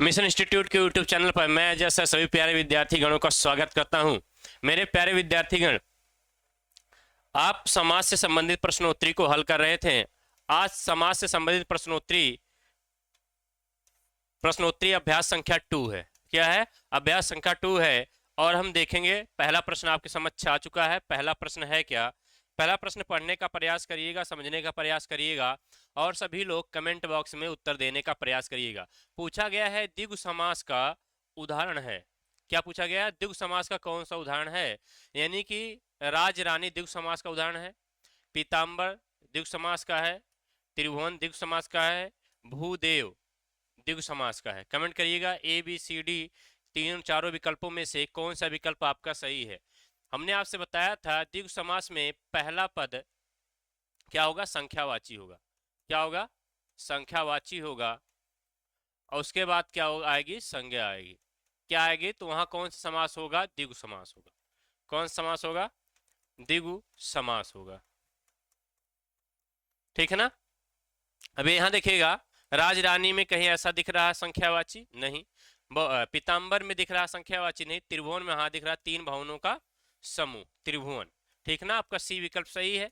Mission institute के YouTube channel पर मैं जैसा सभी प्यारे विद्यार्थीगणों का स्वागत करता हूं। मेरे प्यारे विद्यार्थीगण, आप समाज से संबंधित प्रश्नोत्तरी को हल कर रहे थे। आज समाज से संबंधित प्रश्नोत्तरी अभ्यास संख्या 2 है। क्या है? अभ्यास संख्या 2 है। और हम देखेंगे, पहला प्रश्न आपके समक्ष आ चुका है। पहला प्रश्न है क्या? पहला प्रश्न पढ़ने का प्रयास करिएगा, समझने का प्रयास करिएगा और सभी लोग कमेंट बॉक्स में उत्तर देने का प्रयास करिएगा। पूछा गया है द्विगु समास का उदाहरण है। क्या पूछा गया है? द्विगु समास का कौन सा उदाहरण है? यानी कि राज रानी द्विगु समास का उदाहरण है, पीताम्बर द्विगु समास का है, त्रिभुवन द्विगु समास का है, भूदेव द्विगु समास का है। कमेंट करिएगा ए बी सी डी तीन चारों विकल्पों में से कौन सा विकल्प आपका सही है। हमने आपसे बताया था द्विगु समास में पहला पद क्या होगा? संख्यावाची होगा। क्या होगा? संख्यावाची होगा। और उसके बाद क्या आएगी? संज्ञा आएगी। क्या आएगी? तो वहां कौन सा समास होगा? द्विगु समास होगा। कौन सा समास होगा? द्विगु समास होगा। ठीक है ना? अभी यहां देखिएगा, राज रानी में कहीं ऐसा दिख रहा है संख्यावाची? नहीं। पीताम्बर में दिख रहा है संख्यावाची? नहीं। त्रिभुवन में हाँ दिख रहा है, तीन भवनों का समूह त्रिभुवन। ठीक ना? आपका सी विकल्प सही है।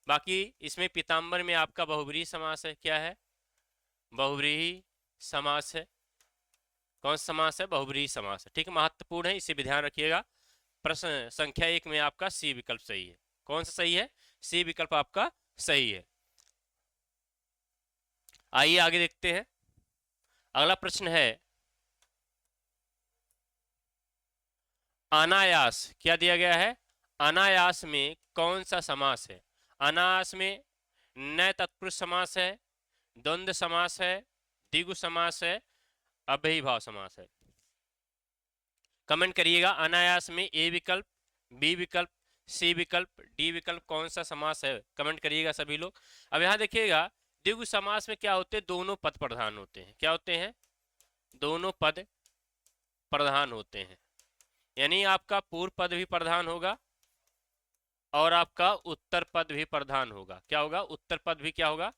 बाकी इसमें पीताम्बर में आपका बहुब्रीहि समास है। क्या है? बहुब्रीहि समास है। कौन सा समास है? बहुब्रीहि समास है। ठीक है, महत्वपूर्ण है, इसे भी ध्यान रखिएगा। प्रश्न संख्या 1 में आपका सी विकल्प सही है। कौन सा सही है? सी विकल्प आपका सही है। आइए आगे देखते हैं। अगला प्रश्न है अनायास। क्या दिया गया है? अनायास में कौन सा समास है? अनायास में न तत्पुरुष समास है, द्वंद्व समास है, द्विगु समास है, अव्ययीभाव समास है। कमेंट करिएगा अनायास में ए विकल्प, बी विकल्प, सी विकल्प, डी विकल्प कौन सा समास है। कमेंट करिएगा सभी लोग। अब यहां देखिएगा, द्विगु समास में क्या होते हैं? दोनों पद प्रधान होते हैं। क्या होते हैं? दोनों पद प्रधान होते हैं। यानी आपका पूर्व पद भी प्रधान होगा और आपका उत्तर पद भी प्रधान होगा। क्या होगा? उत्तर पद भी क्या होगा?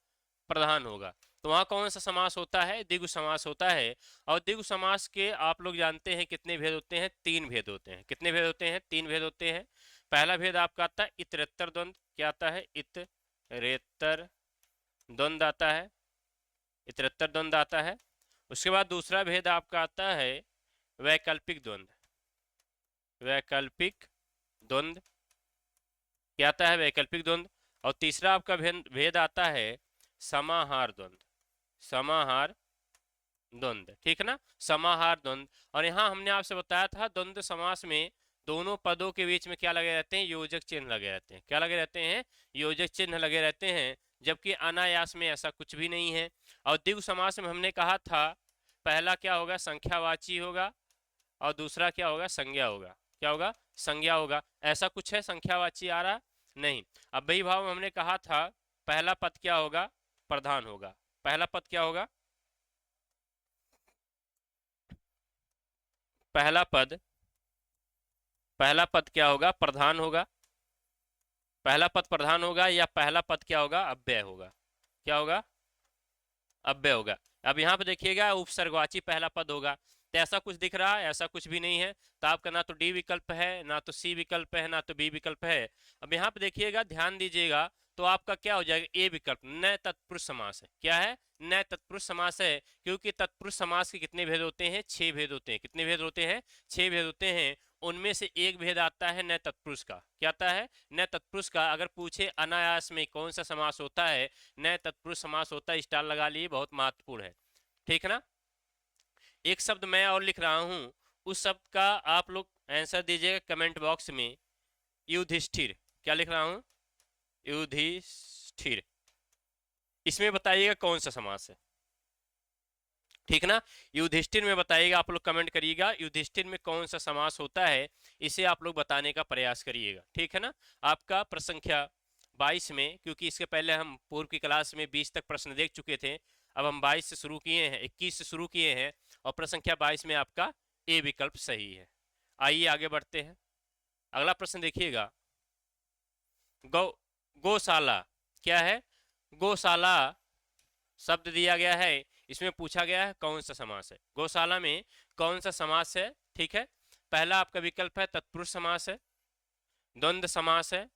प्रधान होगा। तो वहां कौन सा समास होता है? द्विगु समास होता है। और द्विगु समास के आप लोग जानते हैं कितने भेद होते हैं? 3 भेद होते हैं। कितने भेद होते हैं? 3 भेद होते हैं। पहला भेद आपका आता है इतरेत्तर द्वंद। क्या आता है? इतरेत्तर द्वंद आता है। इतरेत्तर द्वंद आता है। उसके बाद दूसरा भेद आपका आता है वैकल्पिक द्वंद। वैकल्पिक द्वंद क्या आता है? वैकल्पिक द्वंद। और तीसरा आपका भेद आता है समाहार द्वंद। समाहार द्वंद। ठीक है ना? समाहार द्वंद। और यहां हमने आपसे बताया था द्वंद्व समास में दोनों पदों के बीच में क्या लगे रहते हैं? योजक चिन्ह लगे रहते हैं। क्या लगे रहते हैं? योजक चिन्ह लगे रहते हैं। जबकि अनायास में ऐसा कुछ भी नहीं है। और द्विगु समास में हमने कहा था पहला क्या होगा? संख्यावाची होगा और दूसरा क्या होगा? संज्ञा होगा। क्या होगा? संज्ञा होगा। ऐसा कुछ है संख्यावाची आ रहा? नहीं। अव्ययी भाव में हमने कहा था पहला पद क्या होगा? प्रधान होगा। पहला पद क्या होगा? पहला पद क्या होगा? प्रधान होगा। पहला पद प्रधान होगा या पहला पद क्या होगा? अव्यय होगा। क्या होगा? अव्यय होगा। अब यहाँ पे देखिएगा उपसर्गवाची पहला पद होगा। तो ऐसा कुछ दिख रहा है? ऐसा कुछ भी नहीं है। तो आपका ना तो डी विकल्प है, ना तो सी विकल्प है, ना तो बी विकल्प है। अब यहाँ पे देखिएगा, ध्यान दीजिएगा, तो आपका क्या हो जाएगा? ए विकल्प न तत्पुरुष समास है। क्या है? न तत्पुरुष समास है। क्योंकि तत्पुरुष समास के कितने भेद होते हैं? 6 भेद होते हैं। कितने भेद होते हैं? 6 भेद होते हैं। उनमें से एक भेद आता है न तत्पुरुष का। क्या आता है? न तत्पुरुष का। अगर पूछे अनायास में कौन सा समास होता है? न तत्पुरुष समास होता है। स्टार लगा लिए, बहुत महत्वपूर्ण है। ठीक है ना? एक शब्द मैं और लिख रहा हूं, उस शब्द का आप लोग आंसर दीजिएगा कमेंट बॉक्स में। युधिष्ठिर। क्या लिख रहा हूं? युधिष्ठिर। इसमें बताइएगा कौन सा समास है। ठीक ना? युधिष्ठिर में बताइएगा। आप लोग कमेंट करिएगा युधिष्ठिर में कौन सा समास होता है, इसे आप लोग बताने का प्रयास करिएगा। ठीक है ना? आपका प्रश्न संख्या 22 में, क्योंकि इसके पहले हम पूर्व की क्लास में 20 तक प्रश्न देख चुके थे, अब हम 22 से शुरू किए हैं, 21 से शुरू किए हैं और प्रश्न संख्या 22 में आपका ए विकल्प सही है। आइए आगे बढ़ते हैं। अगला प्रश्न देखिएगा, गौ गौशाला। क्या है? गौशाला शब्द दिया गया है, इसमें पूछा गया है कौन सा समास है, गौशाला में कौन सा समास है। ठीक है, पहला आपका विकल्प है तत्पुरुष समास है, द्वंद्व समास है,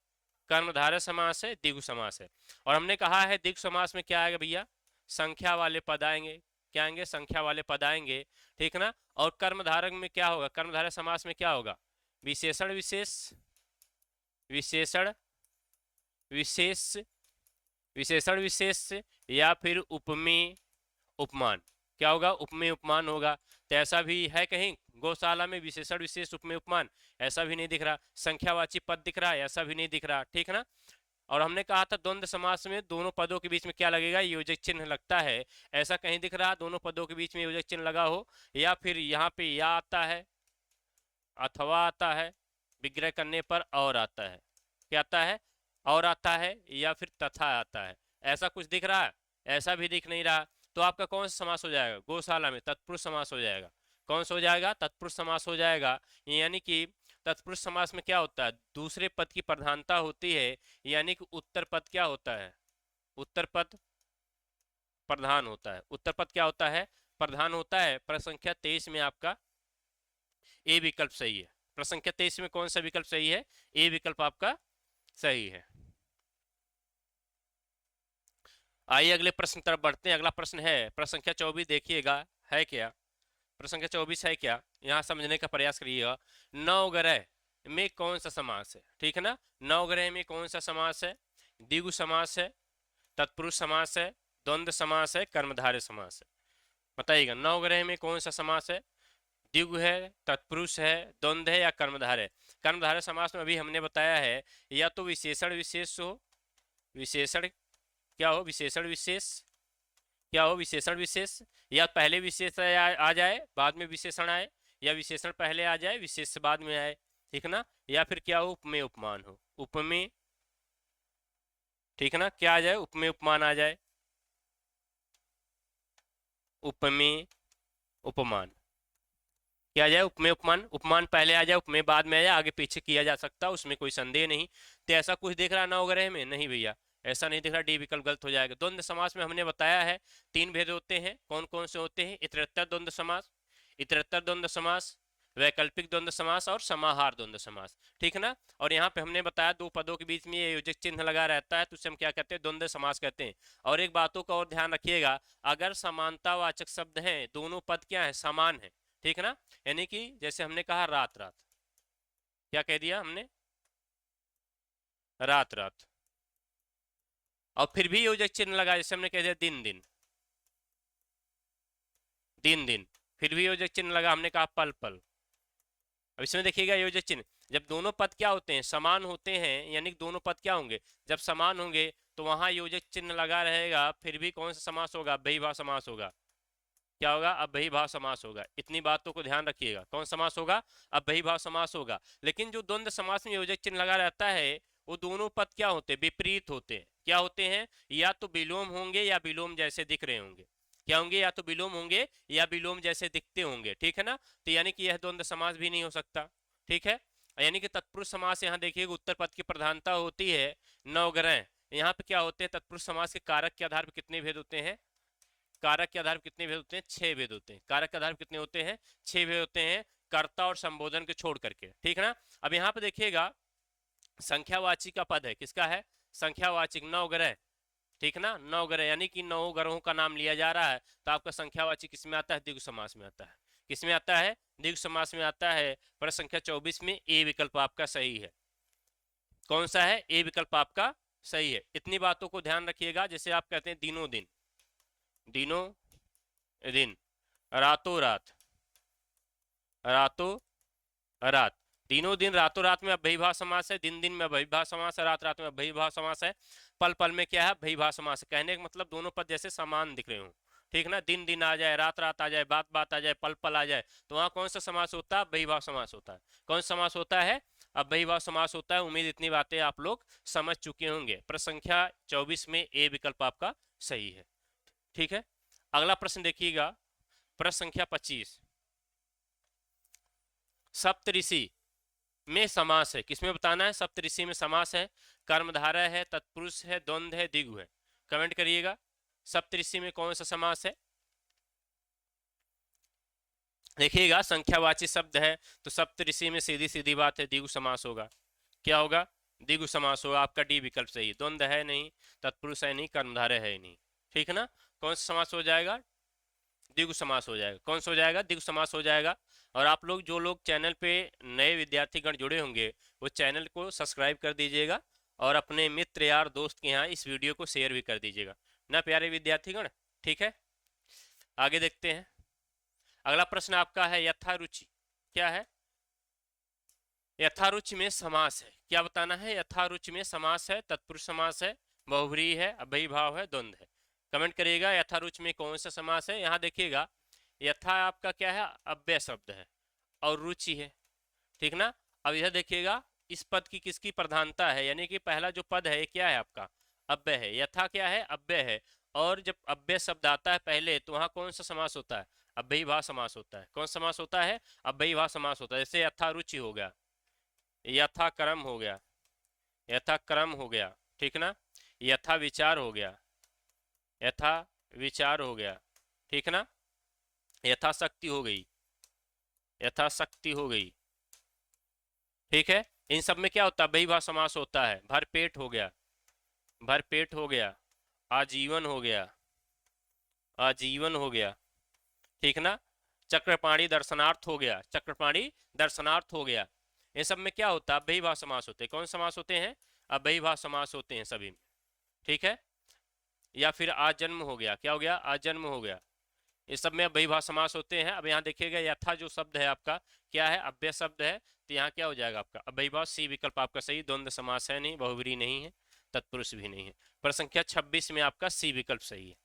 कर्मधारय समास है, द्विगु समास है। और हमने कहा है द्विगु समास में क्या आएगा भैया, संख्या वाले पद आएंगे। क्या आएंगे, संख्या वाले पद आएंगे। ठीक ना। और कर्मधारक में क्या होगा, कर्मधारय समास में क्या होगा, विशेषण विशेष, विशेषण विशेष, विशेषण विशेष या फिर उपमेय उपमान। क्या होगा, उपमेय उपमान होगा। तो ऐसा भी है कहीं गौशाला में विशेषण विशेष उपमेय उपमान, ऐसा भी नहीं दिख रहा। संख्यावाची पद दिख रहा है, ऐसा भी नहीं दिख रहा। ठीक ना। और हमने कहा था द्वंद्व समास में दोनों पदों के बीच में क्या लगेगा, योजक चिन्ह लगता है। ऐसा कहीं दिख रहा दोनों पदों के बीच में योजक चिन्ह लगा हो, या फिर यहाँ पे या आता है, अथवा आता है, विग्रह करने पर और आता है। क्या आता है, और आता है, या फिर तथा आता है। ऐसा कुछ दिख रहा है, ऐसा भी दिख नहीं रहा। तो आपका कौन सा समास हो जाएगा, गौशाला में तत्पुरुष समास हो जाएगा। कौन सा हो जाएगा, तत्पुरुष समास हो जाएगा। यानी कि तत्पुरुष समास में क्या होता है, दूसरे पद की प्रधानता होती है, यानी कि उत्तर पद क्या होता है, उत्तर पद प्रधान होता है। उत्तर पद क्या होता है, प्रधान होता है। प्रसंख्या 23 में आपका ए विकल्प सही है। प्रसंख्या 23 में कौन सा विकल्प सही है, ए विकल्प आपका सही है। आइए अगले प्रश्न तरफ बढ़ते हैं। अगला प्रश्न है प्रसंख्या 24, देखिएगा है क्या, प्रसंख्या 24 है क्या, यहाँ समझने का प्रयास करिएगा। नवग्रह में कौन सा समास है। ठीक है ना, नवग्रह में कौन सा समास है, द्विगु समास है, तत्पुरुष समास है, द्वंद्व समास है, कर्मधारय समास है। बताइएगा नवग्रह में कौन सा समास है, द्विगु है, तत्पुरुष है, द्वंद्व है, या कर्मधारय। कर्मधारय समास में अभी हमने बताया है, या तो विशेषण विशेष हो, विशेषण क्या हो, विशेषण विशेष, क्या हो विशेषण विशेष, या पहले विशेष आ जाए बाद में विशेषण आए, या विशेषण पहले आ जाए विशेष बाद में आए। ठीक ना। या फिर क्या हो, उपमेय उपमान हो, उपमेय। ठीक ना, क्या आ जाए, उपमेय उपमान आ जाए, उपमेय उपमान। क्या आ जाए, उपमेय उपमान। उपमान पहले आ जाए, उपमेय बाद में आ जाए, आगे पीछे किया जा सकता है, उसमें कोई संदेह नहीं। तो ऐसा कुछ दिख रहा नवग्रह में, नहीं भैया ऐसा नहीं दिख रहा, डी विकल्प गलत हो जाएगा। द्वंद्व समास में हमने बताया है 3 भेद होते हैं, कौन कौन से होते हैं, इतरेत्तर द्वंद्व समास, इतरेत्तर द्वंद्व समास, वैकल्पिक द्वंद्व समास और समाहार द्वंद्व समास। ठीक है ना। और यहाँ पे हमने बताया 2 पदों के बीच में ये योजक चिन्ह लगा रहता है, तो उसे हम क्या कहते हैं, द्वंद्व समास कहते हैं। और एक बातों का और ध्यान रखिएगा, अगर समानतावाचक शब्द हैं, दोनों पद क्या है, समान है। ठीक है ना। यानी कि जैसे हमने कहा रात रात, क्या कह दिया हमने, रात रात, और फिर भी योजक चिन्ह लगा, जैसे हमने कह दिया दिन दिन, दिन दिन, फिर भी योजक चिन्ह लगा, हमने कहा पल पल। अब इसमें देखिएगा योजक चिन्ह, जब दोनों पद क्या होते हैं, समान होते हैं, यानी कि दोनों पद क्या होंगे, जब समान होंगे तो वहां योजक चिन्ह लगा रहेगा, फिर भी कौन सा समास होगा, अव्ययीभाव समास होगा। क्या होगा, अव्ययीभाव समास होगा। इतनी बातों को ध्यान रखिएगा, कौन समास होगा, अव्ययीभाव समास होगा। लेकिन जो द्वंद्व समास में योजक चिन्ह लगा रहता है, वो दोनों पद क्या होते हैं, विपरीत होते हैं। क्या होते हैं, या तो विलोम होंगे या विलोम जैसे दिख रहे होंगे। क्या होंगे, या तो विलोम होंगे या विलोम जैसे दिखते होंगे। ठीक है ना। तो यानी कि यह द्वंद्व समास भी नहीं हो सकता। ठीक है। यानी कि तत्पुरुष समास, यहाँ देखिएगा उत्तर पद की प्रधानता होती है। नवग्रह यहाँ पे क्या होते हैं, तत्पुरुष समास के कारक के आधार पर कितने भेद होते हैं, कारक के आधार पर कितने भेद होते हैं, 6 भेद होते हैं। कारक के आधार पर कितने होते हैं, 6 भेद होते हैं, कर्ता और संबोधन के छोड़ करके। ठीक है ना। अब यहाँ पे देखिएगा संख्यावाची का पद है, किसका है, संख्यावाचक, नवग्रह। ठीक ना, नवग्रह यानी कि 9 ग्रहों का नाम लिया जा रहा है, तो आपका संख्यावाची किस में आता है, द्विगु समास में आता है। किस में आता है, द्विगु समास में आता है। प्रश्न संख्या 24 में ए विकल्प आपका सही है। कौन सा है, ए विकल्प आपका सही है। इतनी बातों को ध्यान रखिएगा, जैसे आप कहते हैं दिनों दिन, दिनों दिन, रातों रात, रातों रात, दिनों दिन, रातों रात में अव्ययीभाव समास है, दिन दिन में अव्ययीभाव समास है, रात रात में अव्ययीभाव समास है, पल पल में क्या है, अव्ययीभाव समास है। कहने का मतलब दोनों पद जैसे समान दिख रहे हो। ठीक ना, दिन दिन आ जाए, रात रात आ जाए, बात बात आ जाए, पल पल आ जाए, तो वहां कौन सा समास होता है, अव्ययीभाव समास होता है। कौन सा समास होता है, अव्ययीभाव समास होता है। उम्मीद इतनी बातें आप लोग समझ चुके होंगे। प्रश्न संख्या 24 में ए विकल्प आपका सही है। ठीक है। अगला प्रश्न देखिएगा, प्रश्न संख्या 25, सप्तऋषि में समास है, किसमें बताना है, सप्तऋषि में समास है, कर्मधारय है, तत्पुरुष है, द्वंद्व है, द्विगु है। कमेंट करिएगा। सप्तऋषि में कौन सा समास है? देखिएगा संख्यावाची शब्द है तो सप्तऋषि में सीधी सीधी बात है द्विगु समास होगा। क्या होगा? द्विगु समास होगा। आपका डी विकल्प सही है। द्वंद्व है नहीं, तत्पुरुष है नहीं, कर्मधारय है नहीं, ठीक है ना। कौन सा समास हो जाएगा? द्विगु समास हो जाएगा। कौन सा हो जाएगा? द्विगु समास हो जाएगा। और आप लोग जो लोग चैनल पे नए विद्यार्थीगण जुड़े होंगे वो चैनल को सब्सक्राइब कर दीजिएगा और अपने मित्र यार दोस्त के यहाँ इस वीडियो को शेयर भी कर दीजिएगा ना प्यारे विद्यार्थीगण, ठीक है। आगे देखते हैं। अगला प्रश्न आपका है यथारुचि। क्या है? यथारुचि में समास है। क्या बताना है? यथारुचि में समास है, तत्पुरुष समास है, बहुव्रीहि है, अव्ययीभाव है, द्वंद्व है। कमेंट करिएगा यथारुचि में कौन सा समास है। यहाँ देखिएगा यथा आपका क्या है? अव्यय शब्द है और रुचि है, ठीक ना। अब इधर देखिएगा इस पद की किसकी प्रधानता है, यानी कि पहला जो पद है ये क्या है? आपका अव्यय है। यथा क्या है? अव्यय है। और जब अव्यय शब्द आता है पहले तो वहां कौन सा समास होता है? अव्ययीभाव समास होता है। कौन समास होता है? अव्ययीभाव समास होता है। जैसे यथारुचि हो गया, यथाक्रम हो गया, यथाक्रम हो गया, ठीक ना। यथा विचार हो गया, यथा विचार हो गया, ठीक ना। यथाशक्ति हो गई, यथाशक्ति हो गई, ठीक है। इन सब में क्या होता है? अव्ययीभाव समास होता है। भरपेट हो गया, भरपेट हो गया, आजीवन हो गया, आजीवन हो गया, ठीक ना। चक्रपाणी दर्शनार्थ हो गया, चक्रपाणी दर्शनार्थ हो गया। ये सब में क्या होता है? अव्ययीभाव समास होते हैं। कौन समास होते हैं? अव्ययीभाव समास होते हैं सभी में, ठीक है। या फिर आजन्म हो गया, क्या हो गया? आजन्म हो गया। इस सब में अव्ययीभाव समास होते हैं। अब यहाँ देखिएगा यथा जो शब्द है आपका क्या है? अव्यय शब्द है, तो यहाँ क्या हो जाएगा आपका? अव्ययीभाव। सी विकल्प आपका सही। द्वंद्व समास है नहीं, बहुव्रीहि नहीं है, तत्पुरुष भी नहीं है। पर संख्या 26 में आपका सी विकल्प सही है।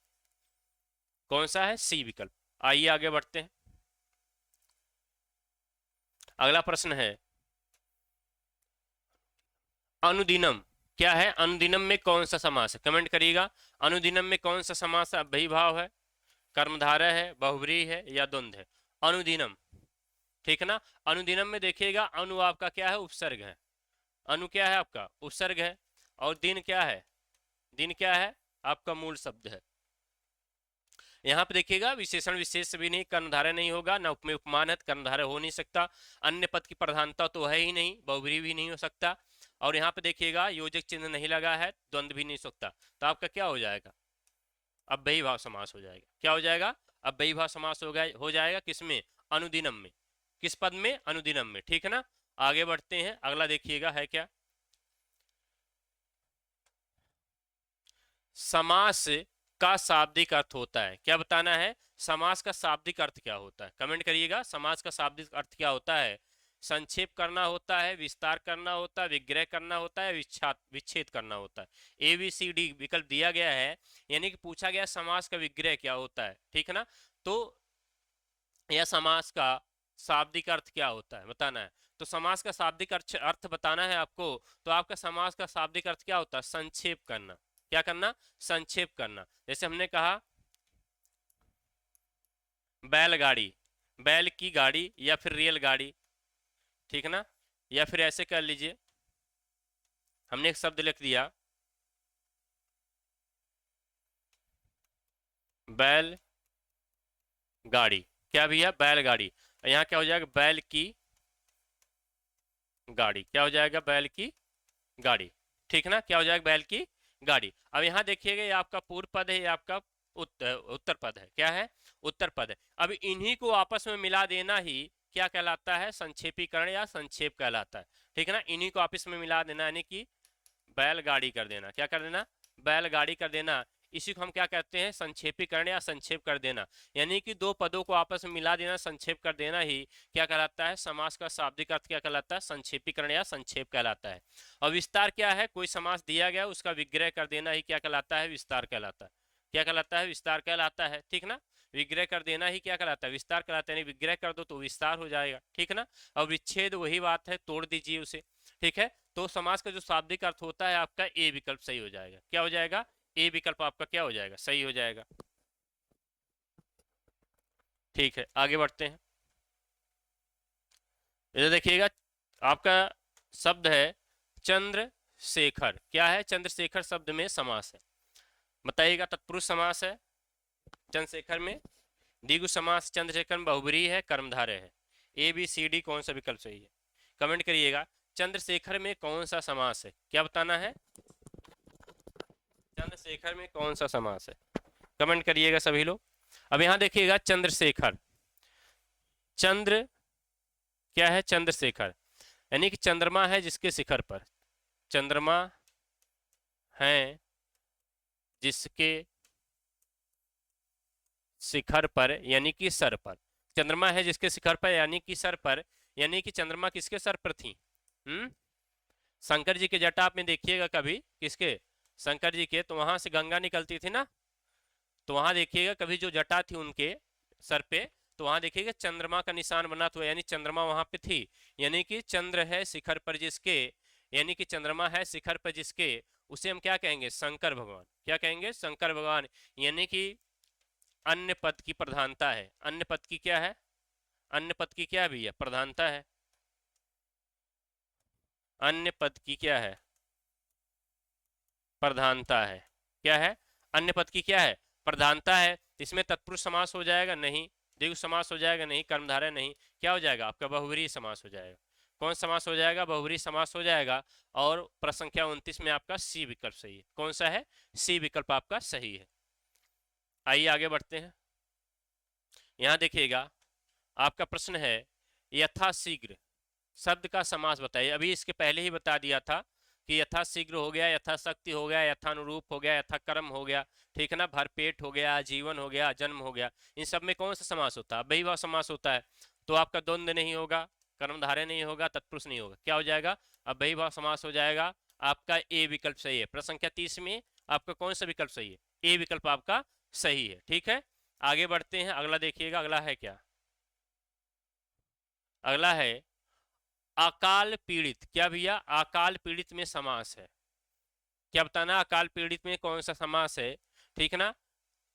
कौन सा है? सी विकल्प। आइए आगे बढ़ते हैं। अगला प्रश्न है अनुदिनम। क्या है? अनुदिनम में कौन सा समास है? कमेंट करिएगा। अनुदिनम में कौन सा समास है? अव्ययीभाव है, कर्मधारय है, बहुव्रीहि है या द्वंद्व है? अनुदिनम, ठीक है ना। अनुदिनम में देखिएगा अनु आपका क्या है? उपसर्ग है। अनु क्या है? आपका उपसर्ग है। और दिन क्या है? दिन क्या है? आपका मूल शब्द है। यहाँ पे देखिएगा विशेषण विशेष भी नहीं, कर्मधारय नहीं होगा, न उपमेय उपमान है, कर्मधारय हो नहीं सकता। अन्य पद की प्रधानता तो है ही नहीं, बहुव्रीहि भी नहीं हो सकता। और यहाँ पे देखिएगा योजक चिन्ह नहीं लगा है, द्वंद्व भी नहीं सकता। तो आपका क्या हो जाएगा? अव्ययीभाव समास हो जाएगा। क्या हो जाएगा? अव्ययीभाव समास हो जाएगा किसमें? अनुदिनम में। किस पद में? अनुदिनम में, ठीक है ना। आगे बढ़ते हैं। अगला देखिएगा है क्या? समास का शाब्दिक अर्थ होता है। क्या बताना है? समास का शाब्दिक अर्थ क्या होता है? कमेंट करिएगा। समास का शाब्दिक अर्थ क्या होता है? संक्षेप करना होता है, विस्तार करना होता है, विग्रह करना होता है, विच्छेद करना होता है। ए बी सी डी विकल्प दिया गया है, यानी कि पूछा गया समास का विग्रह क्या होता है, ठीक है ना। तो यह समास का शाब्दिक अर्थ क्या होता है बताना है। तो समास का शाब्दिक अर्थ बताना है आपको। तो आपका समास का शाब्दिक अर्थ क्या होता है? संक्षेप करना। क्या करना? संक्षेप करना। जैसे हमने कहा बैलगाड़ी, बैल की गाड़ी या फिर रेलगाड़ी, ठीक है ना। या फिर ऐसे कर लीजिए, हमने एक शब्द लिख दिया बैल गाड़ी। क्या भैया? बैलगाड़ी। यहाँ क्या हो जाएगा? बैल की गाड़ी। क्या हो जाएगा? बैल की गाड़ी, ठीक है ना। क्या हो जाएगा? बैल की गाड़ी। अब यहाँ देखिएगा ये आपका पूर्व पद है, ये आपका उत्तर पद है। क्या है? उत्तर पद है। अब इन्हीं को आपस में मिला देना ही क्या कहलाता है? संक्षेपीकरण या संक्षेप कहलाता है, ठीक है ना। इन्हीं को आपस में मिला देना यानी कि बैलगाड़ी कर देना। क्या कर देना? बैलगाड़ी कर देना। इसी को हम क्या कहते हैं? संक्षेपीकरण या संक्षेप कर देना। यानी कि दो पदों को आपस में मिला देना, संक्षेप कर देना ही क्या कहलाता है? समास का शाब्दिक अर्थ क्या कहलाता है? संक्षेपीकरण या संक्षेप कहलाता है। और विस्तार क्या है? कोई समास दिया गया उसका विग्रह कर देना ही क्या कहलाता है? विस्तार कहलाता है। क्या कहलाता है? विस्तार कहलाता है, ठीक ना। विग्रह कर देना ही क्या कहलाता है? विस्तार कहलाता है। विग्रह कर दो तो विस्तार हो जाएगा, ठीक ना। और विच्छेद वही बात है, तोड़ दीजिए उसे, ठीक है। तो समास का जो शाब्दिक अर्थ होता है आपका ए विकल्प सही हो जाएगा। क्या हो जाएगा? ए विकल्प आपका क्या हो जाएगा? सही हो जाएगा, ठीक है। आगे बढ़ते हैं। इधर देखिएगा आपका शब्द है चंद्रशेखर। क्या है? चंद्रशेखर शब्द में समास है। बताइएगा। तत्पुरुष समास है चंद्रशेखर में, द्विगु समास चंद्रशेखर में बहुब्रीहि है, कर्मधारय है। ए बी सी डी कौन सा विकल्प सही है? कमेंट करिएगा। चंद्रशेखर में कौन सा समास है, क्या बताना है? चंद्रशेखर में कौन सा समास है, कमेंट करिएगा सभी लोग। अब यहां देखिएगा चंद्रशेखर, चंद्र क्या है? चंद्रशेखर यानी कि चंद्रमा है जिसके शिखर पर, चंद्रमा है जिसके शिखर पर यानी कि सर पर, चंद्रमा है जिसके शिखर पर यानी कि सर पर, यानी कि चंद्रमा किसके सर पर थी? शंकर जी के जटा में देखिएगा कभी, किसके? शंकर जी के, तो वहां से गंगा निकलती थी ना, तो वहां देखिएगा कभी जो जटा थी उनके सर पे, तो वहां देखिएगा चंद्रमा का निशान बना हुआ, यानी चंद्रमा वहां पे थी, यानी कि चंद्र है शिखर पर जिसके, यानी कि चंद्रमा है शिखर पर जिसके, उसे हम क्या कहेंगे? शंकर भगवान। क्या कहेंगे? शंकर भगवान। यानी कि अन्य पद की प्रधानता है। अन्य पद की क्या है? अन्य पद की क्या भी है? प्रधानता है। अन्य पद की क्या है? प्रधानता है। क्या है? अन्य पद की क्या है? प्रधानता है। इसमें तत्पुरुष समास हो जाएगा? नहीं। द्विगु समास हो जाएगा? नहीं। कर्मधारय? नहीं। क्या हो जाएगा आपका? बहुब्रीहि समास हो जाएगा। कौन समास हो जाएगा? बहुब्रीहि समास हो जाएगा। और प्रश्न संख्या 29 में आपका सी विकल्प सही है। कौन सा है? सी विकल्प आपका सही है। आइए आगे बढ़ते हैं। यहां देखिएगा आपका प्रश्न है यथाशीघ्र शब्द का समास बताइए। अभी इसके पहले ही बता दिया था कि यथाशीघ्र हो गया, यथाशक्ति हो गया, यथानुरूप हो गया, यथाक्रम हो गया, ठीक है ना, भरपेट हो गया, जीवन हो गया, जन्म हो गया। इन सब में कौन सा समास होता है? अव्ययीभाव समास होता है। तो आपका द्वंद्व नहीं होगा, कर्मधारय नहीं होगा, तत्पुरुष नहीं होगा। क्या हो जाएगा? अव्ययीभाव समास हो जाएगा। आपका ए विकल्प सही है। प्रश्न संख्या 30 में आपका कौन सा विकल्प सही है? ए विकल्प आपका सही है। ठीक है, आगे बढ़ते हैं। अगला देखिएगा, अगला है क्या? अगला है अकाल पीड़ित। क्या भैया? अकाल पीड़ित में समास है। क्या बताना? अकाल पीड़ित में कौन सा समास है? ठीक है ना,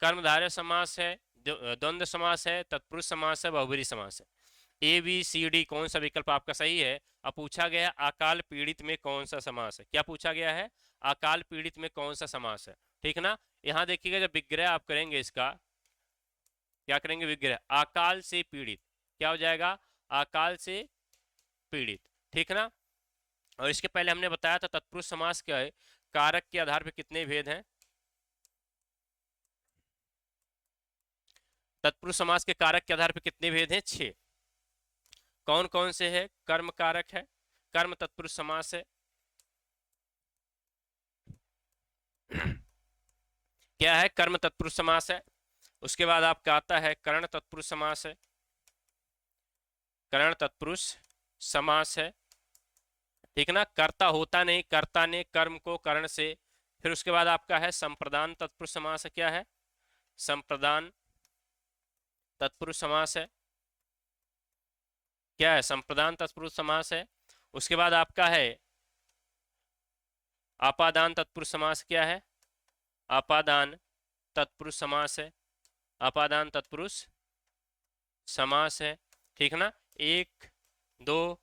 कर्मधारय समास है, द्वंद्व समास है, तत्पुरुष समास है, बहुब्रीहि समास है। ए बी सी डी कौन सा विकल्प आपका सही है? अब पूछा गया अकाल पीड़ित में कौन सा समास है। क्या पूछा गया है? अकाल पीड़ित में कौन सा समास है। ठीक ना, यहाँ देखिएगा जब विग्रह आप करेंगे इसका, क्या करेंगे? विग्रह। अकाल से पीड़ित, क्या हो जाएगा? अकाल से पीड़ित। ठीक ना, और इसके पहले हमने बताया था तत्पुरुष समास के कारक के आधार पर कितने भेद हैं। तत्पुरुष समास के कारक के आधार पर कितने भेद हैं? 6। कौन कौन से है? कर्म कारक है, कर्म तत्पुरुष समास है। क्या है? कर्म तत्पुरुष समास है। उसके बाद आपका आता है करण तत्पुरुष समास है, करण तत्पुरुष समास है। ठीक ना, कर्ता होता नहीं, कर्ता ने कर्म को करण से। फिर उसके बाद आपका है संप्रदान तत्पुरुष समास है। क्या है? संप्रदान तत्पुरुष समास है। क्या है? संप्रदान तत्पुरुष समास है। उसके बाद आपका है आपादान तत्पुरुष समास। क्या है? आपादान तत्पुरुष समास है। आपादान तत्पुरुष समास है। ठीक ना, 1 2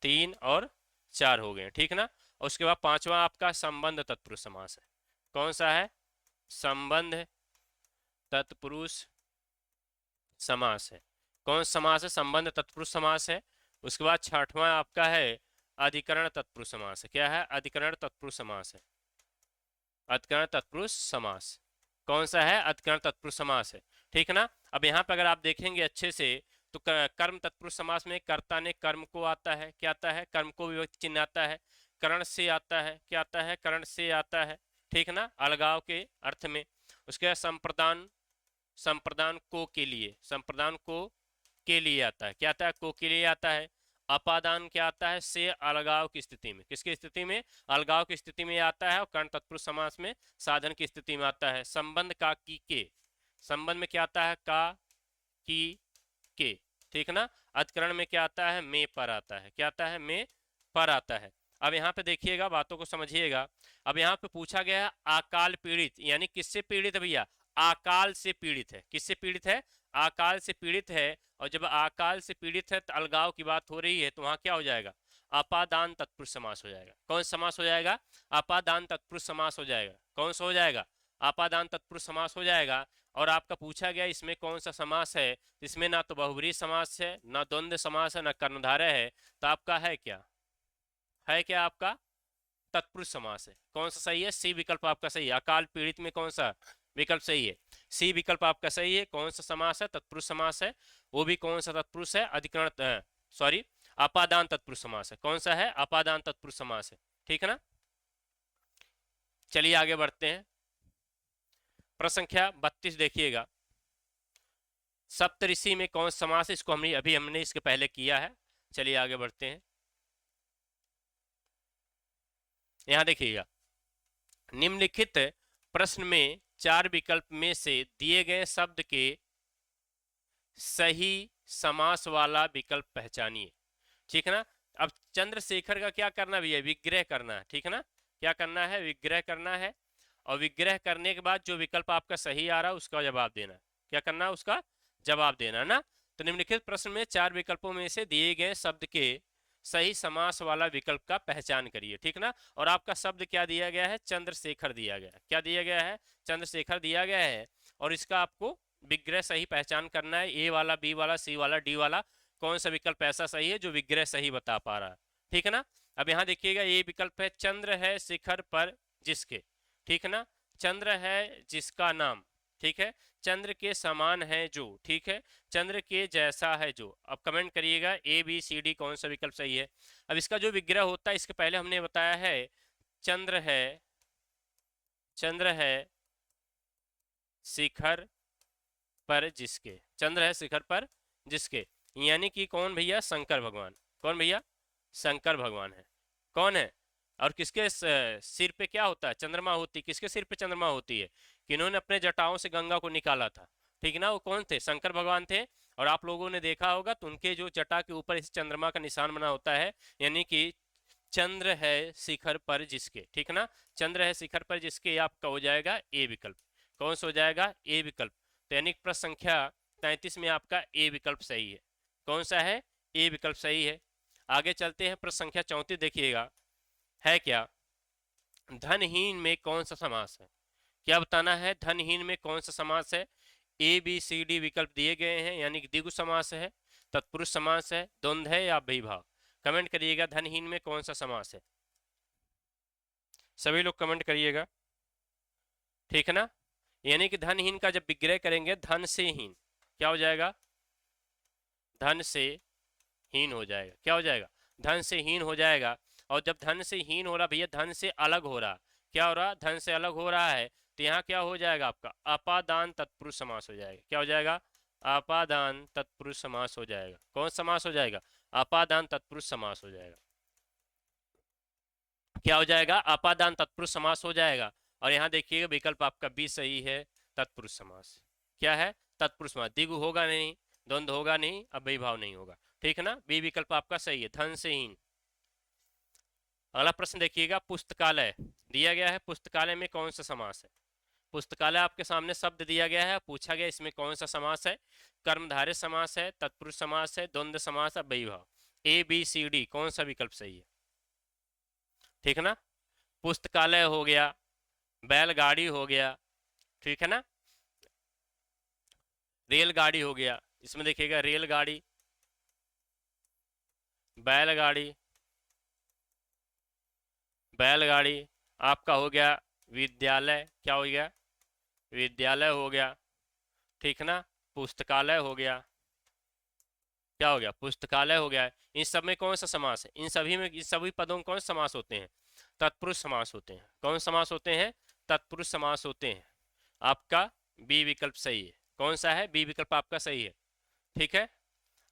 3 और 4 हो गए। ठीक ना, और उसके बाद पांचवा आपका संबंध तत्पुरुष समास है। कौन सा है? संबंध तत्पुरुष समास है। कौन समास है? संबंध तत्पुरुष समास है। उसके बाद छठवां आपका है अधिकरण तत्पुरुष समास है। क्या है? अधिकरण तत्पुरुष समास है। अधिकरण तत्पुरुष समास कौन सा है? अधिकरण तत्पुरुष समास है। ठीक ना, अब यहाँ पे अगर आप देखेंगे अच्छे से तो कर्म तत्पुरुष समास में कर्ता ने कर्म को आता है। क्या आता है? कर्म को विभक्ति चिन्ह आता है। करण से आता है। क्या आता है? करण से आता है। ठीक ना, अलगाव के अर्थ में। उसके बाद संप्रदान, संप्रदान को के लिए, संप्रदान को के लिए आता है। क्या आता है? को के लिए आता है। अपादान क्या आता है? से अलगाव की स्थिति में। किसकी स्थिति में? अलगाव की स्थिति में आता है। और कर्ण तत्पुरुष समास में साधन की स्थिति में आता है। संबंध का की के, संबंध में क्या आता है? का की के। ठीक ना, अधिकरण में क्या आता है? में पर आता है। क्या आता है? में पर आता है। अब यहाँ पे देखिएगा, बातों को समझिएगा। अब यहाँ पे पूछा गया है अकाल पीड़ित, यानी किससे पीड़ित है भैया? अकाल से पीड़ित है। किससे पीड़ित है? अकाल से पीड़ित है। और जब अकाल से पीड़ित है तो अलगाव की बात हो रही है, तो वहां क्या हो जाएगा? अपादान तत्पुरुष समास हो जाएगा। कौन समास हो जाएगा? अपादान तत्पुरुष समास हो जाएगा। कौन सा हो जाएगा? आपादान तत्पुरुष समास हो जाएगा। और आपका पूछा गया इसमें कौन सा समास है, इसमें ना तो बहुब्रीहि समास है, ना द्वंद्व समास है, ना कर्मधारय है, तो आपका है क्या, है क्या आपका तत्पुरुष समास है। कौन सा सही है, सी विकल्प आपका सही है। अकाल पीड़ित में कौन सा विकल्प सही है, सी विकल्प आपका सही है। कौन सा समास है, तत्पुरुष समास है। वो भी कौन सा तत्पुरुष है, अधिकरण सॉरी अपादान तत्पुरुष समास है। कौन सा है, अपादान तत्पुरुष समास है। ठीक है ना। चलिए आगे बढ़ते हैं। प्रश्न संख्या 32 देखिएगा, सप्तऋषि में कौन सा समास है, इसको हमने इसके पहले किया है। चलिए आगे बढ़ते हैं। यहां देखिएगा, निम्नलिखित प्रश्न में 4 विकल्प में से दिए गए शब्द के सही समास वाला विकल्प पहचानिए। ठीक है ना। अब चंद्रशेखर का क्या करना भैया, विग्रह करना है। ठीक है ना, क्या करना है, विग्रह करना है। और विग्रह करने के बाद जो विकल्प आपका सही आ रहा है उसका जवाब देना। क्या करना है, उसका जवाब देना ना। तो निम्नलिखित प्रश्न में 4 विकल्पों में से दिए गए शब्द के सही समास वाला विकल्प का पहचान करिए। ठीक ना। और आपका शब्द क्या दिया गया है, चंद्रशेखर दिया गया है। क्या दिया गया है, चंद्रशेखर दिया गया है। और इसका आपको विग्रह सही पहचान करना है, ए वाला, बी वाला, सी वाला, डी वाला, कौन सा विकल्प ऐसा सही है जो विग्रह सही बता पा रहा है। ठीक है ना। अब यहाँ देखिएगा, ये विकल्प है, चंद्र है शिखर पर जिसके। ठीक है ना, चंद्र है जिसका नाम। ठीक है, चंद्र के समान है जो। ठीक है, चंद्र के जैसा है जो। अब कमेंट करिएगा ए बी सी डी कौन सा विकल्प सही है। अब इसका जो विग्रह होता है, इसके पहले हमने बताया है, चंद्र है, चंद्र है शिखर पर जिसके, चंद्र है शिखर पर जिसके, यानी कि कौन भैया, शंकर भगवान। कौन भैया, शंकर भगवान है। कौन है, और किसके सिर पे क्या होता है, चंद्रमा होती। किसके सिर पे चंद्रमा होती है, किन्होंने अपने जटाओं से गंगा को निकाला था। ठीक ना, वो कौन थे, शंकर भगवान थे। और आप लोगों ने देखा होगा तो उनके जो जटा के ऊपर इस चंद्रमा का निशान बना होता है, यानी कि चंद्र है शिखर पर जिसके। ठीक ना, चंद्र है शिखर पर जिसके, आपका हो जाएगा ए विकल्प। कौन सा हो जाएगा, ए विकल्प। तो यानी प्रश्न संख्या 33 में आपका ए विकल्प सही है। कौन सा है, ए विकल्प सही है। आगे चलते हैं, प्रश्न संख्या 34 देखिएगा, है क्या, धनहीन में कौन सा समास है। क्या बताना है, धनहीन में कौन सा समास है। ए बी सी डी विकल्प दिए गए हैं, यानी कि द्विगु समास है, तत्पुरुष समास है, द्वंद्व है या विभाव। कमेंट करिएगा, धनहीन में कौन सा समास है। सभी लोग कमेंट करिएगा। ठीक है ना, यानी कि धनहीन का जब विग्रह करेंगे, धन से हीन, क्या हो जाएगा, धन से हीन हो जाएगा। क्या हो जाएगा, धन से हीन हो जाएगा। और जब धन से हीन हो रहा भैया, धन से अलग हो रहा, क्या हो रहा, धन से अलग हो रहा है, तो यहाँ क्या हो जाएगा, आपका अपादान तत्पुरुष समास हो जाएगा। क्या हो जाएगा, अपादान तत्पुरुष समास हो जाएगा। कौन समास हो जाएगा, अपादान तत्पुरुष समास हो जाएगा। क्या हो जाएगा, अपादान तत्पुरुष समास हो जाएगा। और यहाँ देखिएगा विकल्प आपका बी सही है, तत्पुरुष समास। क्या है, तत्पुरुष समास। द्विगु होगा नहीं, द्वंद्व होगा नहीं, अव्ययीभाव नहीं होगा। ठीक है ना, बी विकल्प आपका सही है, धन से हीन। अगला प्रश्न देखिएगा, पुस्तकालय दिया गया है, पुस्तकालय में कौन सा समास है। पुस्तकालय आपके सामने शब्द दिया गया है, पूछा गया इसमें कौन सा समास है। कर्मधारय समास है, तत्पुरुष समास है, द्वंद्व समास है, अव्ययीभाव। ए बी सी डी कौन सा विकल्प सही है। ठीक है ना, पुस्तकालय हो गया, बैलगाड़ी हो गया, ठीक है ना, रेलगाड़ी हो गया। इसमें देखिएगा, रेलगाड़ी, बैलगाड़ी, बैलगाड़ी आपका हो गया, विद्यालय, क्या हो गया, विद्यालय हो गया। ठीक ना, पुस्तकालय हो गया, क्या हो गया, पुस्तकालय हो गया। इन सब में कौन सा समास है, इन सभी में, इन सभी पदों में कौन सा समास होते हैं, तत्पुरुष समास होते हैं। कौन समास होते हैं, तत्पुरुष समास होते हैं। आपका बी विकल्प सही है। कौन सा है, बी विकल्प आपका सही है। ठीक है,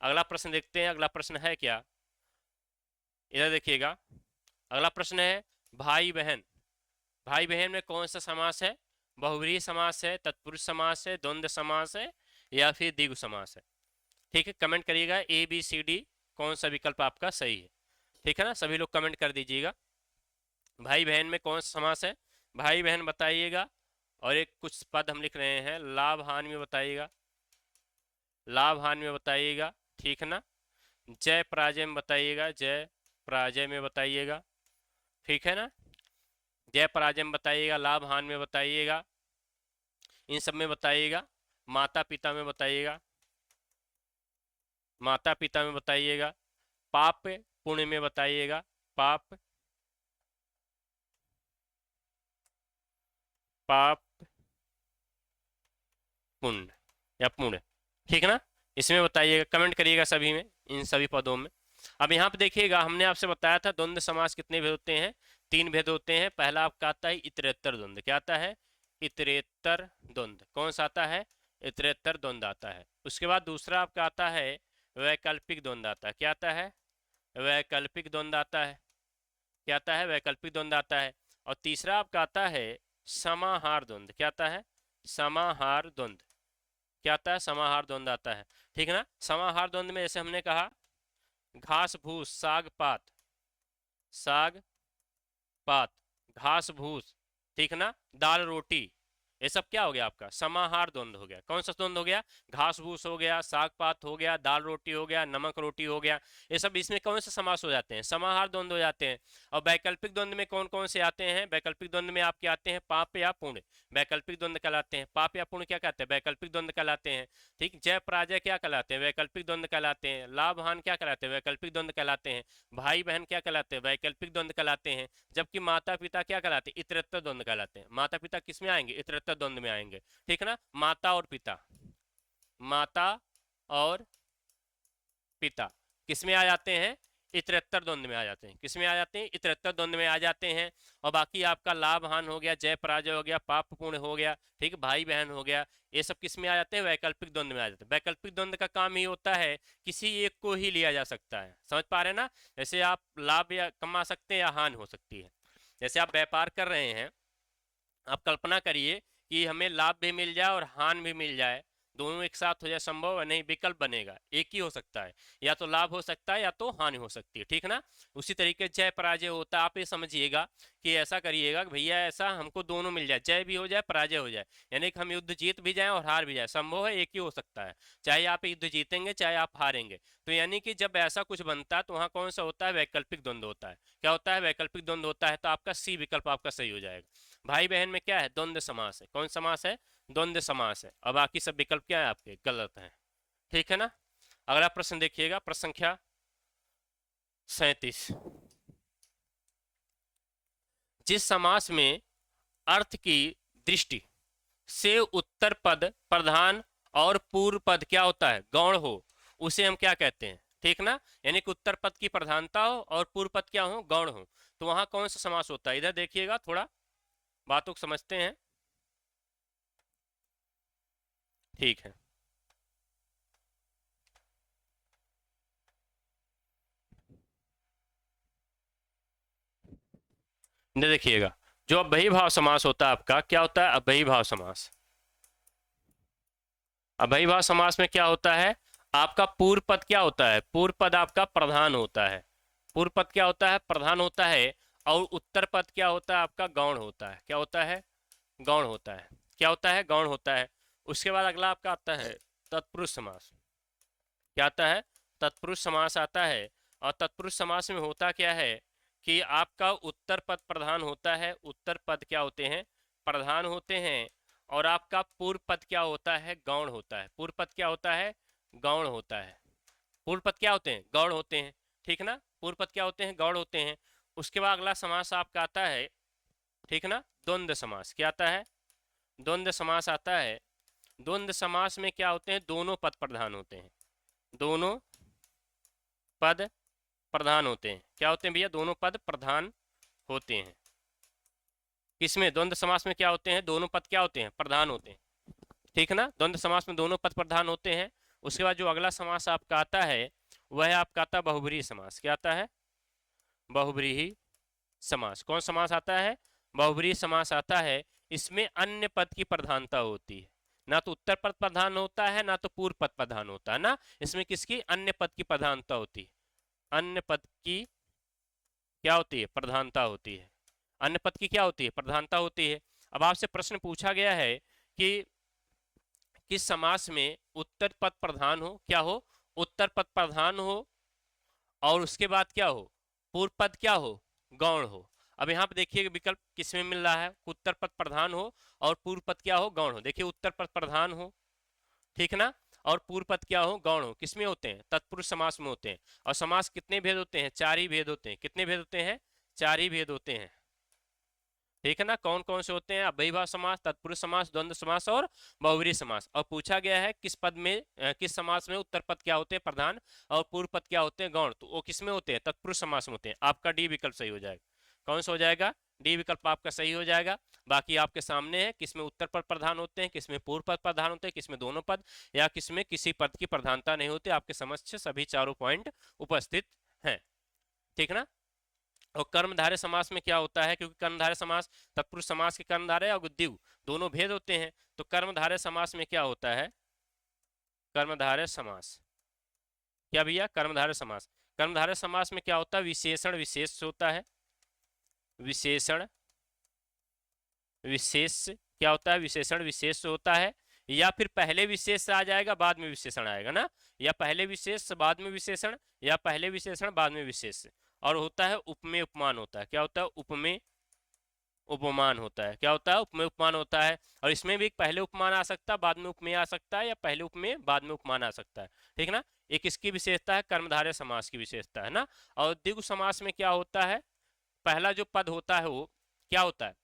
अगला प्रश्न देखते हैं। अगला प्रश्न है क्या, इधर देखिएगा, अगला प्रश्न है, भाई बहन, भाई बहन में कौन सा समास है, बहुव्रीहि समास है, तत्पुरुष समास है, द्वंद्व समास है, या फिर द्विगु समास है। ठीक है, कमेंट करिएगा ए बी सी डी कौन सा विकल्प आपका सही है। ठीक है ना, सभी लोग कमेंट कर दीजिएगा, भाई बहन में कौन सा समास है, भाई बहन बताइएगा। और एक कुछ पद हम लिख रहे हैं, लाभ हानि में बताइएगा, लाभ हानि में बताइएगा। ठीक है ना, जय पराजय में बताइएगा, जय पराजय में बताइएगा। ठीक है ना, जय पराजय में बताइएगा, लाभ हानि में बताइएगा। इन सब में बताइएगा। माता पिता में बताइएगा, माता पिता में बताइएगा। पाप पुण्य में बताइएगा, पाप पाप पुण्य या पुण्य, ठीक है ना। इसमें बताइएगा, कमेंट करिएगा सभी में, इन सभी पदों में। अब यहाँ पे देखिएगा, हमने आपसे बताया था द्वंद्व समास कितने भेद होते हैं, 3 भेद होते हैं। पहला आपका आता है इतरेत्तर द्वंद्व। क्या आता है? इतरेत्तर द्वंद्व। कौन सा आता है? इतरेत्तर द्वंद्व आता है। उसके बाद दूसरा आपका आता है वैकल्पिक द्वंद्व आता है। क्या आता है? वैकल्पिक द्वंद्व आता है। क्या आता है? वैकल्पिक द्वंद्व आता है। और तीसरा आपका आता है समाहार द्वंद्व। क्या आता है? समाहार द्वंद्व। क्या आता है? समाहार द्वंद्व आता है, ठीक है ना। समाहार द्वंद्व में जैसे हमने कहा घास भूस, साग पात, साग पात, घास भूस, ठीक है ना, दाल रोटी, ये सब क्या हो गया आपका? समाहार द्वंद्व हो गया। कौन सा द्वंद्व हो गया? घास भूस हो गया, साग पात हो गया, दाल रोटी हो गया, नमक रोटी हो गया। ये सब इसमें कौन से समास हो जाते हैं? समाहार द्वंद्व हो जाते हैं। और वैकल्पिक द्वंद्व में कौन कौन से आते हैं? वैकल्पिक द्वंद्व में आपके आते हैं पाप या पुण्य, वैकल्पिक द्वंद्व कहलाते हैं। पाप या पुण्य क्या कहते हैं? वैकल्पिक द्वंद्व कहलाते हैं। ठीक, जय पराजय क्या कहलाते हैं? वैकल्पिक द्वंद्व कहलाते हैं। लाभ हानि क्या कहलाते हैं? वैकल्पिक द्वंद्व कहलाते हैं। भाई बहन क्या कहलाते हैं? वैकल्पिक द्वंद्व कहलाते हैं। जबकि माता पिता क्या कहलाते हैं? इतरेत्तर द्वंद्व कहलाते हैं। माता पिता किस में आएंगे? इतरेत्तर द्वंद्व में आएंगे, ठीक है ना। माता और पिता, माता और पिता किस में आ जाते हैं? इतरेत्तर द्वंद्व में आ जाते हैं। किस में आ जाते हैं? इतरेत्तर द्वंद्व में आ जाते हैं। और बाकी आपका लाभ हानि हो गया, जय पराजय हो गया, पाप पुण्य हो गया, ठीक, भाई बहन हो गया, ये सब किस में आ जाते हैं? वैकल्पिक द्वंद्व में आ जाते हैं। वैकल्पिक द्वंद्व का काम ही होता है किसी एक को ही लिया जा सकता है। समझ पा रहे हैं ना? जैसे आप लाभ या कमा सकते हैं या हानि हो सकती है। जैसे आप व्यापार कर रहे हैं, आप कल्पना करिए कि हमें लाभ भी मिल जाए और हानि भी मिल जाए, दोनों एक साथ हो जाए, संभव है नहीं, विकल्प बनेगा, एक ही हो सकता है, या तो लाभ हो सकता है या तो हानि हो सकती है, ठीक है ना। उसी तरीके जय पराजय होता है। आप ये समझिएगा कि ऐसा करिएगा कि भैया ऐसा हमको दोनों मिल जाए, जय भी हो जाए पराजय हो जाए, यानी कि हम युद्ध जीत भी जाएं और हार भी जाए, संभव है, एक ही हो सकता है। चाहे आप युद्ध जीतेंगे चाहे आप हारेंगे। तो यानी कि जब ऐसा कुछ बनता है तो वहाँ कौन सा होता है? वैकल्पिक द्वंद्व होता है। क्या होता है? वैकल्पिक द्वंद्व होता है। तो आपका सी विकल्प आपका सही हो जाएगा। भाई बहन में क्या है? द्वंद्व समास है। कौन समास है? द्वंद्व समास है। और बाकी सब विकल्प क्या है आपके? गलत है, ठीक है ना। अगला प्रश्न देखिएगा, प्रश्न संख्या 37। जिस समास में अर्थ की दृष्टि से उत्तर पद प्रधान और पूर्व पद क्या होता है? गौण हो, उसे हम क्या कहते हैं? ठीक ना, यानी कि उत्तर पद की प्रधानता हो और पूर्व पद क्या हो? गौण हो। तो वहां कौन सा समास होता है? इधर देखिएगा, थोड़ा बातों को समझते हैं, ठीक है। देखिएगा, जो अव्ययी भाव समास होता है आपका, क्या होता है? अव्ययी भाव समास। अव्ययी भाव समास में क्या होता है? आपका पूर्व पद क्या होता है? पूर्व पद आपका प्रधान होता है। पूर्व पद क्या होता है? प्रधान होता है। और उत्तर पद क्या होता है? आपका गौण होता है। क्या होता है? गौण होता है। क्या होता है? गौण होता है। उसके बाद अगला आपका आता है तत्पुरुष समास। क्या आता है? तत्पुरुष समास आता है। और तत्पुरुष समास में होता क्या है कि आपका उत्तर पद प्रधान होता है, उत्तर पद क्या होते हैं? प्रधान होते हैं। और आपका पूर्व पद क्या होता है? गौण होता है। पूर्व पद क्या होता है? गौण होता है। पूर्व पद क्या होते हैं? गौण होते हैं, ठीक ना। पूर्व पद क्या होते हैं? गौण होते हैं। उसके बाद अगला समास आपका आता है, ठीक ना, द्वंद्व समास। क्या आता है? द्वंद्व समास आता है। द्वंद्व समास में क्या होते हैं? दोनों पद प्रधान होते हैं। दोनों पद प्रधान होते हैं। क्या होते हैं भैया? दोनों पद प्रधान होते हैं। किसमें? द्वंद्व समास में क्या होते हैं? दोनों पद क्या होते हैं? प्रधान होते हैं, ठीक है ना। द्वंद्व समास में दोनों पद प्रधान होते हैं। उसके बाद जो अगला समास आपका आता है वह आपका आता है बहुब्रीहि समास। क्या आता है? बहुब्रीहि समास। कौन समास आता है? बहुब्रीहि समास आता है। इसमें अन्य पद की प्रधानता होती है। ना तो उत्तर पद प्रधान होता है, ना तो पूर्व पद प्रधान होता है ना। इसमें किसकी? अन्य पद की प्रधानता होती है। अन्य पद की क्या होती है? प्रधानता होती है। अन्य पद की क्या होती है? प्रधानता होती है। अब आपसे प्रश्न पूछा गया है कि किस समास में उत्तर पद प्रधान हो? क्या हो? उत्तर पद प्रधान हो। और उसके बाद क्या हो? पूर्व पद क्या हो? गौण हो। अब यहाँ पे देखिए विकल्प किसमें मिल रहा है, उत्तर पद प्रधान हो और पूर्व पद क्या हो, गौण हो। देखिए उत्तर पद प्रधान हो, ठीक ना, और पूर्व पद क्या हो, गौण हो, किसमें होते हैं, तत्पुरुष समास में होते हैं। और समास कितने भेद होते हैं, 4 ही भेद होते हैं। कितने भेद होते हैं, 4 ही भेद होते हैं, ठीक है ना। कौन कौन से होते हैं, अव्ययीभाव समास, तत्पुरुष समास, द्वंद्व समास और बहुब्रीहि समास। और पूछा गया है किस पद में किस समास में उत्तर पद क्या होते हैं, प्रधान, और पूर्व पद क्या होते हैं, गौण। तो वो किस में होते हैं, तत्पुरुष समास में होते हैं। आपका डी विकल्प सही हो जाएगा। कौन सा हो जाएगा, डी विकल्प आपका सही हो जाएगा। बाकी आपके सामने है किसमें उत्तर पद प्रधान होते हैं, किसमें पूर्व पद प्रधान होते हैं, किसमें दोनों पद, या किसमें किसी पद की प्रधानता नहीं होती। आपके समक्ष सभी चारों पॉइंट उपस्थित हैं, ठीक ना। और कर्मधारय समास में क्या होता है, क्योंकि कर्मधारय समास तत्पुरुष समास के कर्मधारय और द्विगु दोनों भेद होते हैं। तो कर्मधारय समास में क्या होता है, कर्मधारय समास, क्या भैया, कर्मधारय समास। कर्मधारय समास में क्या होता है, विशेषण विशेष होता है, विशेषण विशेष क्या होता है, विशेषण विशेष होता है। या फिर पहले विशेष आ जाएगा बाद में विशेषण आएगा ना, या पहले विशेष बाद में विशेषण, या पहले विशेषण बाद में विशेष। और होता है उपमेय उपमान होता है, क्या होता है, उपमेय उपमान होता है, क्या होता है, उपमेय उपमान होता है। और इसमें भी पहले उपमान आ सकता है, बाद में उपमेय आ सकता है, या पहले उपमेय बाद में उपमान आ सकता है, ठीक ना। एक इसकी विशेषता है, कर्मधारय समास की विशेषता है ना। और द्विगु समास में क्या होता है, पहला जो पद होता है वो क्या होता है,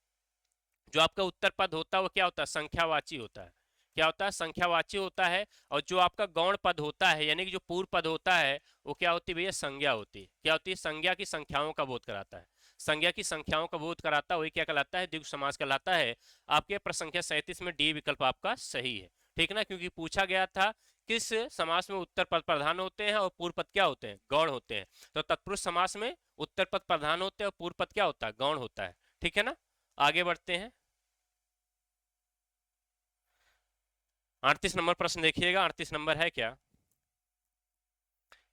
जो आपका उत्तर पद होता है वो क्या होता है, संख्यावाची होता है, क्या होता है, संख्यावाची होता है। और जो आपका गौण पद होता है, यानी कि जो पूर्व पद होता है, वो क्या होती है भैया, संज्ञा होती है। क्या होती है, संज्ञा की संख्याओं का बोध कराता है, संज्ञा की संख्याओं का बोध कराता है, वही क्या कहलाता है, द्विगु समास कहलाता है। आपके प्रश्न संख्या 37 में डी विकल्प आपका सही है, ठीक ना। क्योंकि पूछा गया था किस समास में उत्तर पद प्रधान होते हैं और पूर्व पद क्या होते हैं, गौण होते हैं। तो तत्पुरुष समास में उत्तर पद प्रधान होते हैं और पूर्व पद क्या होता है, गौण होता है, ठीक है ना। आगे बढ़ते हैं, 38 नंबर प्रश्न देखिएगा। 38 नंबर है क्या,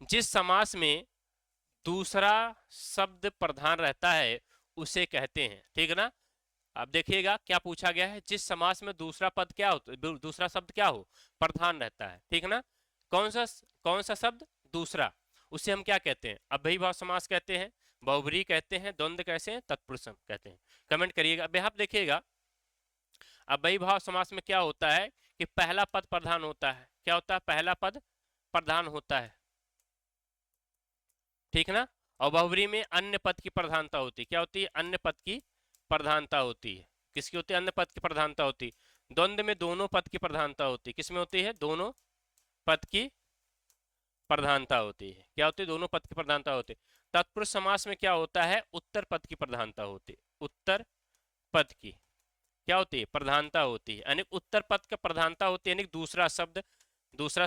जिस समास में दूसरा शब्द प्रधान रहता है उसे कहते हैं, ठीक है ना। अब देखिएगा क्या पूछा गया है, जिस समास में दूसरा पद क्या हो, दूसरा शब्द क्या हो, प्रधान रहता है, ठीक है ना। कौन सा शब्द, दूसरा, उसे हम क्या कहते हैं, अव्ययीभाव समास कहते हैं, बहुब्रीहि कहते हैं, द्वंद्व कैसे हैं, तत्पुरुष कहते हैं। कमेंट करिएगा। अब आप देखिएगा अव्ययीभाव समास में क्या होता है कि पहला पद प्रधान होता है, क्या होता है, पहला पद प्रधान होता है, ठीक ना। और बहुब्रीहि में अन्य पद की प्रधानता होती है, क्या होती है, अन्य पद की प्रधानता होती है। किसकी होती है, अन्य पद की प्रधानता होती है। द्वंद्व में दोनों पद की प्रधानता होती है, किसमें होती है, दोनों पद की प्रधानता होती है, क्या होती है, दोनों पद की प्रधानता होती है। तत्पुरुष समास में क्या होता है, उत्तर पद की प्रधानता होती है, उत्तर पद की क्या होती है, प्रधानता होती है। यानी उत्तर पद का प्रधानता होती है, यानी दूसरा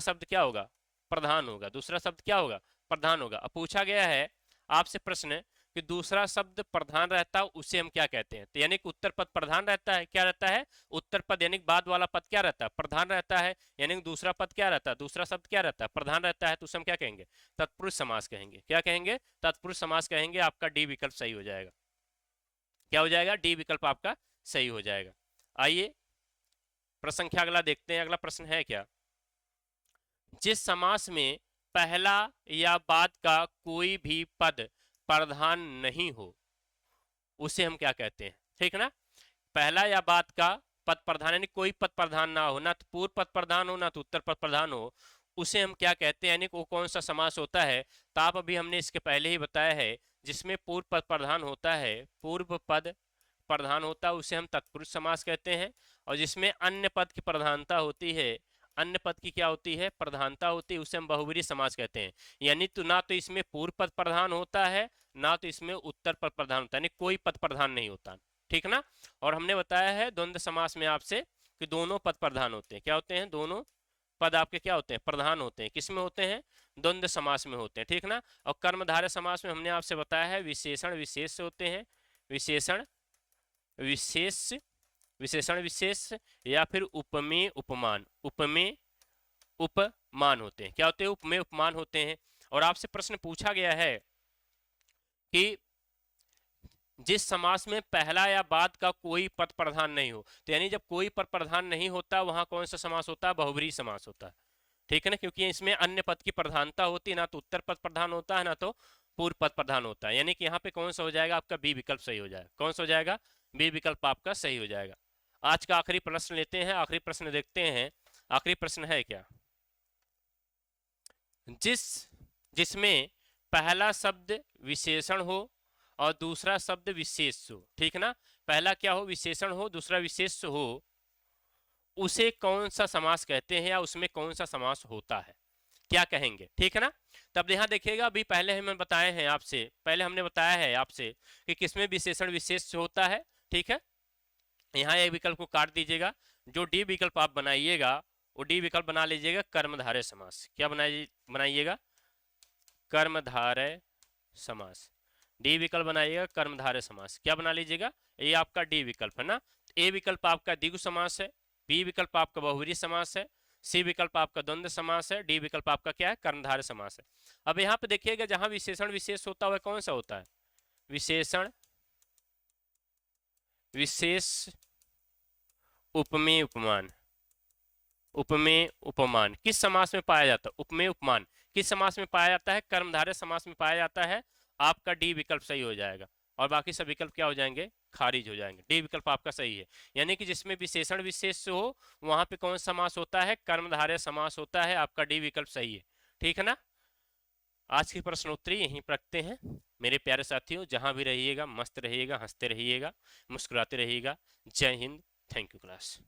शब्द क्या होगा, प्रधान होगा, दूसरा शब्द क्या होगा, प्रधान होगा। अब पूछा गया है आपसे प्रश्न कि दूसरा शब्द प्रधान रहता है उसे हम क्या कहते हैं। तो यानी कि उत्तर पद प्रधान रहता है, क्या रहता है, उत्तर पद, यानी बाद वाला पद क्या रहता है, प्रधान रहता है। यानी कि दूसरा पद क्या रहता है, दूसरा शब्द क्या रहता है, प्रधान रहता है। तो उसे हम क्या कहेंगे, तत्पुरुष समास कहेंगे। क्या कहेंगे, तत्पुरुष समास कहेंगे। आपका डी विकल्प सही हो जाएगा। क्या हो जाएगा, डी विकल्प आपका सही हो जाएगा। आइए प्रश्न संख्या अगला देखते हैं। अगला प्रश्न है क्या, जिस समास में पहला या बाद का कोई भी पद प्रधान नहीं हो उसे हम क्या कहते हैं, ठीक ना। पहला या बाद का पद प्रधान, यानी कोई पद प्रधान ना हो, ना तो पूर्व पद प्रधान हो ना तो उत्तर पद प्रधान हो, उसे हम क्या कहते हैं, यानी वो कौन सा समास होता है। तो आप अभी हमने इसके पहले ही बताया है, जिसमें पूर्व पद प्रधान होता है, पूर्व पद प्रधान होता है उसे हम तत्पुरुष समास कहते हैं। और जिसमें अन्य पद की प्रधानता होती है, अन्य पद की क्या होती है, प्रधानता होती है, उसे हम बहुब्रीहि समास कहते हैं। यानी तो ना तो इसमें पूर्व पद प्रधान होता है ना तो इसमें उत्तर पद प्रधान होता है, यानी कोई पद प्रधान नहीं होता, ठीक ना। और हमने बताया है द्वंद्व समास में आपसे कि दोनों पद प्रधान होते हैं, क्या होते हैं, दोनों पद आपके क्या होते हैं, प्रधान होते हैं। किसमें होते हैं, द्वंद्व समास में होते हैं, ठीक ना। और कर्मधारय समास में हमने आपसे बताया है विशेषण विशेष होते हैं, विशेषण विशेष, विशेषण विशेष, या फिर उपमेय उपमान, उपमेय उपमान होते हैं। क्या होते हैं, उपमेय उपमान होते हैं। और आपसे प्रश्न पूछा गया है कि जिस समास में पहला या बाद का कोई पद प्रधान नहीं हो, तो यानी जब कोई पद प्रधान नहीं होता वहां कौन सा समास होता है, बहुब्रीहि समास होता है, ठीक है ना। क्योंकि इसमें अन्य पद की प्रधानता होती है, ना तो उत्तर पद प्रधान होता है ना तो पूर्व पद प्रधान होता है, यानी कि यहाँ पे कौन सा हो जाएगा आपका बी विकल्प सही हो जाएगा। कौन सा हो जाएगा? बी विकल्प आपका सही हो जाएगा। आज का आखिरी प्रश्न लेते हैं, आखिरी प्रश्न देखते हैं। आखिरी प्रश्न है क्या? जिसमें पहला शब्द विशेषण हो और दूसरा शब्द विशेष हो, ठीक ना? पहला क्या हो? विशेषण हो, दूसरा विशेष हो, उसे कौन सा समास कहते हैं या उसमें कौन सा समास होता है, क्या कहेंगे? ठीक है ना? तब यहाँ देखिएगा, अभी पहले हमने बताए हैं आपसे, पहले हमने बताया है आपसे कि किसमें विशेषण विशेष होता है। ठीक है, यहाँ एक विकल्प को काट दीजिएगा, जो डी विकल्प आप बनाइएगा वो डी विकल्प बना लीजिएगा कर्मधारय समास। क्या बनाइएगा? कर्मधारय समास। डी विकल्प बनाइएगा कर्मधारय समास। क्या बना लीजिएगा? ये आपका डी विकल्प है ना। ए विकल्प आपका द्विगु समास है, बी विकल्प आपका बहुव्रीहि समास है, सी विकल्प आपका द्वंद्व समास है, डी विकल्प आपका क्या है? कर्मधारय समास है। अब यहाँ पे देखिएगा, जहां विशेषण विशेष होता है कौन सा होता है? विशेषण विशेष उपमेय उपमान। उपमेय उपमान किस समास में पाया जाता है? उपमेय उपमान किस समास में पाया जाता है? कर्मधारय समास में पाया जाता है। आपका डी विकल्प सही हो जाएगा और बाकी सब विकल्प क्या हो जाएंगे? खारिज हो जाएंगे। डी विकल्प आपका सही है, यानी कि जिसमें विशेषण विशेष हो वहां पे कौन समास होता है? कर्मधारय समास होता है। आपका डी विकल्प सही है। ठीक है ना? आज की प्रश्नोत्तरी यहीं पर रखते हैं मेरे प्यारे साथियों। जहां भी रहिएगा मस्त रहिएगा, हंसते रहिएगा, मुस्कुराते रहिएगा। जय हिंद। Thank you class.